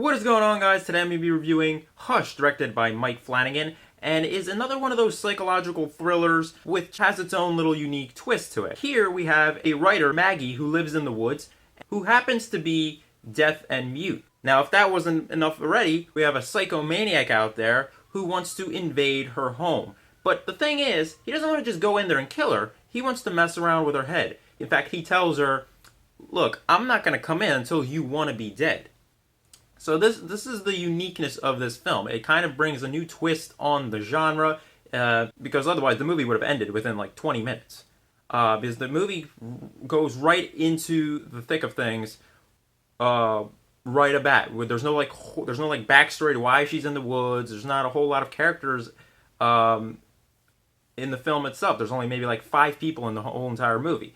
What is going on, guys? Today I'm going to be reviewing Hush, directed by Mike Flanagan, and is another one of those psychological thrillers which has its own little unique twist to it. Here we have a writer, Maggie, who lives in the woods, who happens to be deaf and mute. Now, if that wasn't enough already, we have a psychomaniac out there who wants to invade her home. But the thing is, he doesn't want to just go in there and kill her. He wants to mess around with her head. In fact, he tells her, look, I'm not going to come in until you want to be dead. So this is the uniqueness of this film. It kind of brings a new twist on the genre, because otherwise the movie would have ended within like 20 minutes. Because the movie goes right into the thick of things, right at bat. There's no backstory to why she's in the woods. There's not a whole lot of characters in the film itself. There's only maybe like 5 people in the whole entire movie.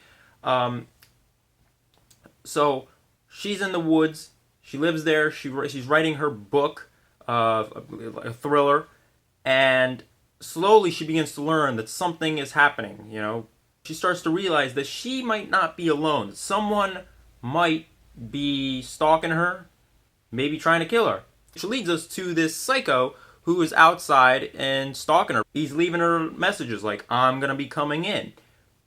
So she's in the woods. She lives there. She's writing her book, a thriller, and slowly she begins to learn that something is happening. She starts to realize that she might not be alone. That someone might be stalking her, maybe trying to kill her. Which leads us to this psycho who is outside and stalking her. He's leaving her messages like, "I'm gonna be coming in,"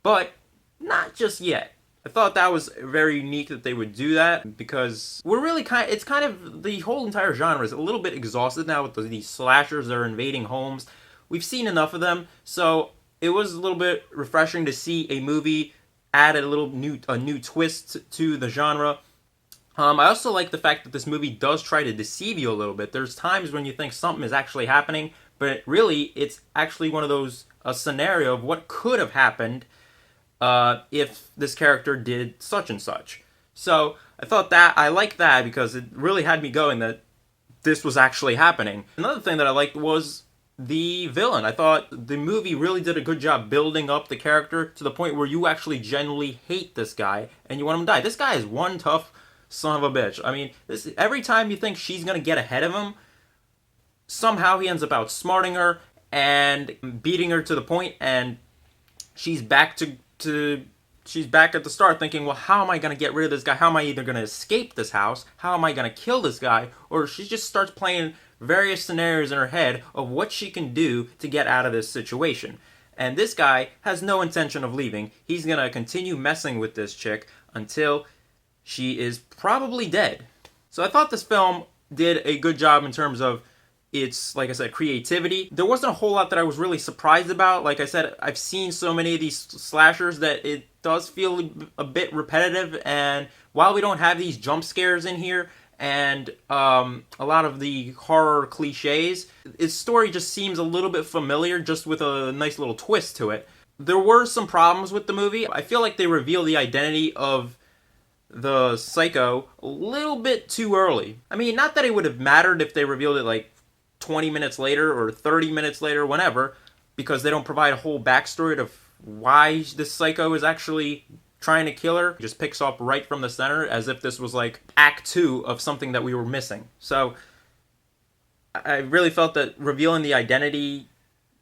but not just yet. I thought that was very unique that they would do that, because it's kind of, the whole entire genre is a little bit exhausted now with these slashers that are invading homes. We've seen enough of them, so it was a little bit refreshing to see a movie add a new twist to the genre. I also like the fact that this movie does try to deceive you a little bit. There's times when you think something is actually happening, but really it's actually one of those, a scenario of what could have happened if this character did such and such. So I liked that because it really had me going that this was actually happening. Another thing that I liked was the villain. I thought the movie really did a good job building up the character to the point where you actually genuinely hate this guy and you want him to die. This guy is one tough son of a bitch. I mean, every time you think she's gonna get ahead of him, somehow he ends up outsmarting her and beating her to the point, and she's back at the start thinking, well, how am I going to get rid of this guy? How am I either going to escape this house? How am I going to kill this guy? Or she just starts playing various scenarios in her head of what she can do to get out of this situation. And this guy has no intention of leaving. He's going to continue messing with this chick until she is probably dead. So I thought this film did a good job in terms of its, like I said, creativity. There wasn't a whole lot that I was really surprised about. Like I said, I've seen so many of these slashers that it does feel a bit repetitive, and while we don't have these jump scares in here and a lot of the horror cliches, its story just seems a little bit familiar, just with a nice little twist to it. There were some problems with the movie. I feel like they reveal the identity of the psycho a little bit too early. I mean, not that it would have mattered if they revealed it like 20 minutes later or 30 minutes later, whenever, because they don't provide a whole backstory to why this psycho is actually trying to kill her. It just picks up right from the center as if this was like act 2 of something that we were missing. So I really felt that revealing the identity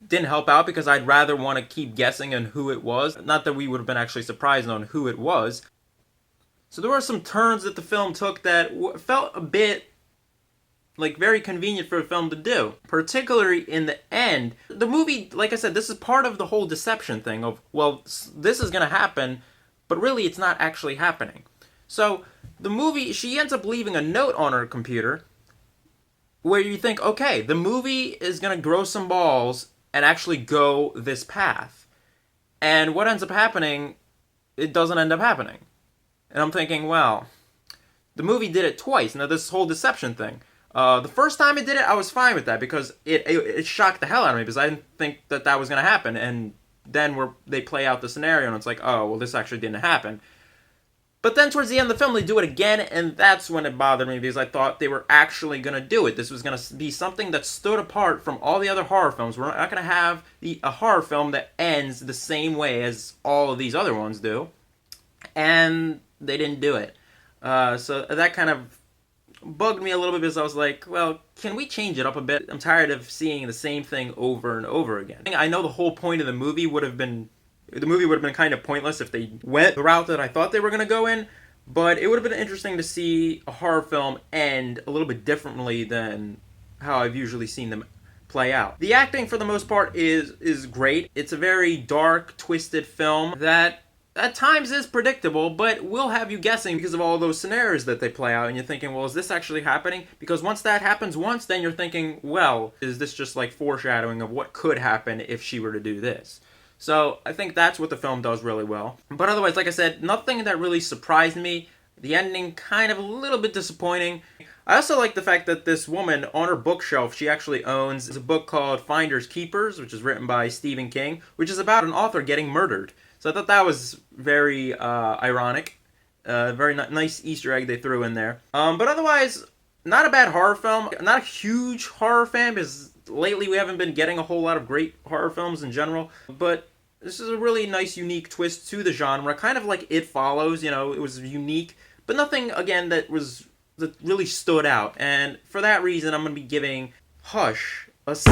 didn't help out, because I'd rather want to keep guessing on who it was. Not that we would have been actually surprised on who it was. So there were some turns that the film took that felt a bit like very convenient for a film to do. Particularly in the end. The movie, like I said, this is part of the whole deception thing of, well, this is going to happen, but really it's not actually happening. So the movie, she ends up leaving a note on her computer where you think, okay, the movie is going to grow some balls and actually go this path. And what ends up happening, it doesn't end up happening. And I'm thinking, well, the movie did it twice. Now, this whole deception thing. The first time it did it, I was fine with that, because it shocked the hell out of me, because I didn't think that was going to happen. And then they play out the scenario, and it's like, oh, well, this actually didn't happen. But then towards the end of the film, they do it again, and that's when it bothered me, because I thought they were actually going to do it. This was going to be something that stood apart from all the other horror films. We're not going to have a horror film that ends the same way as all of these other ones do. And they didn't do it. So that kind of bugged me a little bit, because I was like, well, can we change it up a bit? I'm tired of seeing the same thing over and over again. I know the whole point of the movie would have been kind of pointless if they went the route that I thought they were going to go in, But it would have been interesting to see a horror film end a little bit differently than how I've usually seen them play out. The acting for the most part is great. It's a very dark, twisted film that at times is predictable, but will have you guessing because of all those scenarios that they play out, and you're thinking, well, is this actually happening? Because once that happens once, then you're thinking, well, is this just like foreshadowing of what could happen if she were to do this? So I think that's what the film does really well. But otherwise, like I said, nothing that really surprised me. The ending kind of a little bit disappointing. I also like the fact that this woman on her bookshelf, she actually owns a book called Finders Keepers, which is written by Stephen King, which is about an author getting murdered. So I thought that was very ironic. Very nice Easter egg they threw in there. But otherwise, not a bad horror film. I'm not a huge horror fan because lately we haven't been getting a whole lot of great horror films in general. But this is a really nice, unique twist to the genre. Kind of like It Follows, you know, it was unique. But nothing, again, that really stood out. And for that reason, I'm going to be giving Hush a C.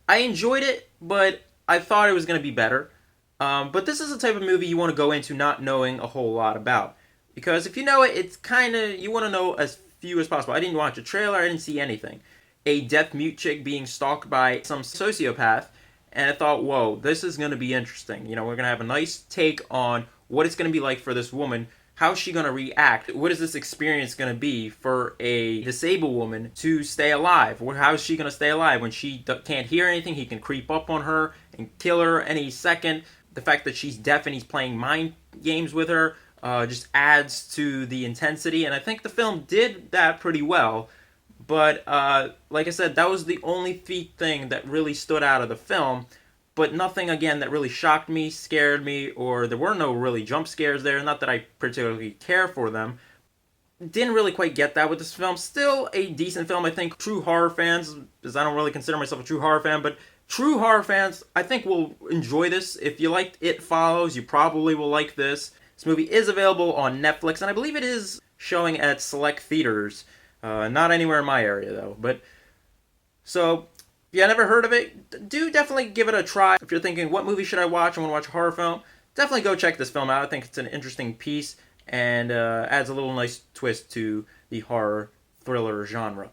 I enjoyed it, but I thought it was going to be better. But this is the type of movie you want to go into not knowing a whole lot about. Because if you know it, it's kind of, you want to know as few as possible. I didn't watch a trailer, I didn't see anything. A deaf mute chick being stalked by some sociopath, and I thought, whoa, this is going to be interesting. You know, we're going to have a nice take on what it's going to be like for this woman. How's she going to react? What is this experience going to be for a disabled woman to stay alive? How is she going to stay alive when she can't hear anything? He can creep up on her and kill her any second. The fact that she's deaf and he's playing mind games with her just adds to the intensity, and I think the film did that pretty well. But like I said, that was the only thing that really stood out of the film. But nothing, again, that really shocked me, scared me, or there were no really jump scares there. Not that I particularly care for them. Didn't really quite get that with this film. Still a decent film, I think. True horror fans, because I don't really consider myself a true horror fan, but true horror fans, I think, will enjoy this. If you liked It Follows, you probably will like this. This movie is available on Netflix, and I believe it is showing at select theaters. Not anywhere in my area, though. But so, if you never heard of it, do definitely give it a try. If you're thinking, what movie should I watch? I want to watch a horror film. Definitely go check this film out. I think it's an interesting piece and adds a little nice twist to the horror thriller genre.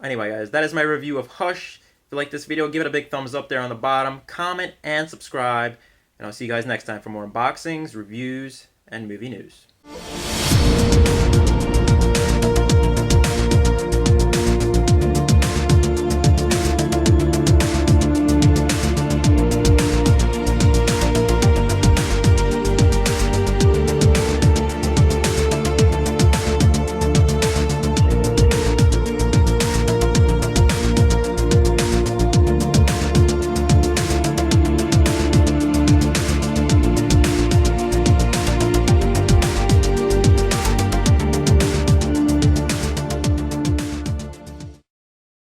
Anyway, guys, that is my review of Hush. If you like this video, give it a big thumbs up there on the bottom. Comment and subscribe. And I'll see you guys next time for more unboxings, reviews, and movie news.